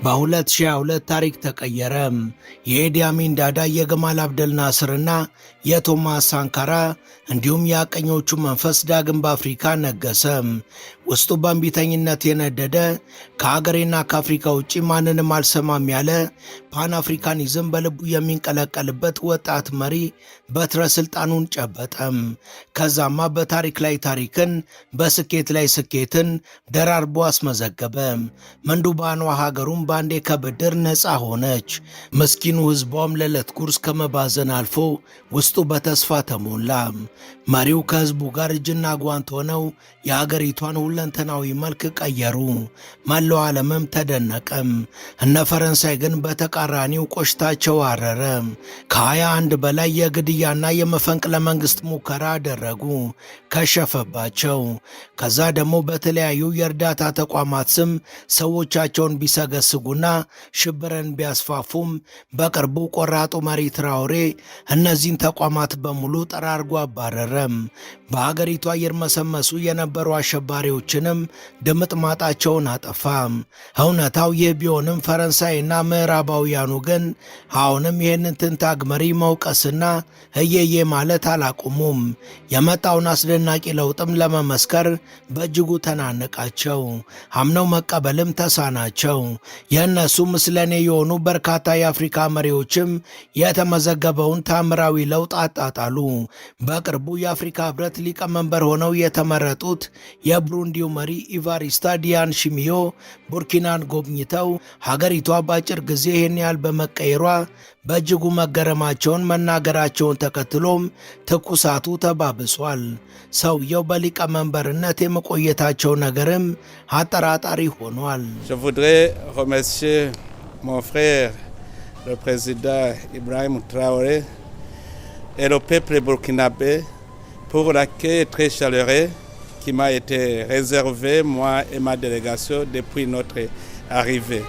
በ2022 ታሪክ ተቀየረ። የኢዲ አሚን ዳዳ፣ የገማል አብደል ናስርና የቶማስ ሳንካራ እንዲሁም የአቀኞቹ መንፈስ ዳግም በአፍሪካ ነገሰ። ውስጡ በእንቢተኝነት የነደደ ከሀገሬና ከአፍሪካ ውጭ ማንንም አልሰማም ያለ ፓን አፍሪካኒዝም በልቡ የሚንቀለቀልበት ወጣት መሪ በትረ ስልጣኑን ጨበጠ። ከዛማ በታሪክ ላይ ታሪክን፣ በስኬት ላይ ስኬትን ደራርቦ አስመዘገበ። ምንዱባኗ ሀገሩም ባንዴ ከብድር ነፃ ሆነች። ምስኪኑ ህዝቧም ለዕለት ጉርስ ከመባዘን አልፎ ውስጡ በተስፋ ተሞላ። መሪው ከህዝቡ ጋር እጅና ጓንት ሆነው የሀገሪቷን ሁለንተናዊ መልክ ቀየሩ። መላው ዓለምም ተደነቀም። እነ ፈረንሳይ ግን በተቃራኒው ቆሽታቸው አረረ። ከ21 በላይ የግድያና የመፈንቅለ መንግስት ሙከራ አደረጉ፣ ከሸፈባቸው። ከዛ ደግሞ በተለያዩ የእርዳታ ተቋማት ስም ሰዎቻቸውን ቢሰገስጉና ሽብርን ቢያስፋፉም በቅርቡ ቆራጡ መሪ ትራውሬ እነዚህን ተቋማት በሙሉ ጠራርጎ አባረረ። በሀገሪቷ ይርመሰመሱ የነበሩ አሸባሪዎችንም ድምጥማጣቸውን አጠፋ። እውነታው ይህ ቢሆንም ፈረንሳይና ምዕራባውያኑ ግን አሁንም ይህንን ትንታግ መሪ መውቀስና እየዬ ማለት አላቁሙም። የመጣውን አስደናቂ ለውጥም ለመመስከር በእጅጉ ተናነቃቸው። አምነው መቀበልም ተሳናቸው። የእነሱ ምስለኔ የሆኑ በርካታ የአፍሪካ መሪዎችም የተመዘገበውን ታምራዊ ለውጥ አጣጣሉ። በቅርቡ የአፍሪካ ህብረት ሊቀመንበር ሆነው የተመረጡት የብሩንዲው መሪ ኢቫሪስታ ዲያንሺሚዮ ቡርኪናን ጎብኝተው ሀገሪቷ በአጭር ጊዜ ይህን ያህል በመቀየሯ በእጅጉ መገረማቸውን መናገራቸውን ተከትሎም ትኩሳቱ ተባብሷል። ሰውየው በሊቀመንበርነት የመቆየታቸው ነገርም አጠራጣሪ ሆኗል። Je voudrais remercier mon frère, le président Ibrahim Traoré, et le peuple burkinabé pour l'accueil très chaleureux qui m'a été réservé, moi et ma délégation, depuis notre arrivée.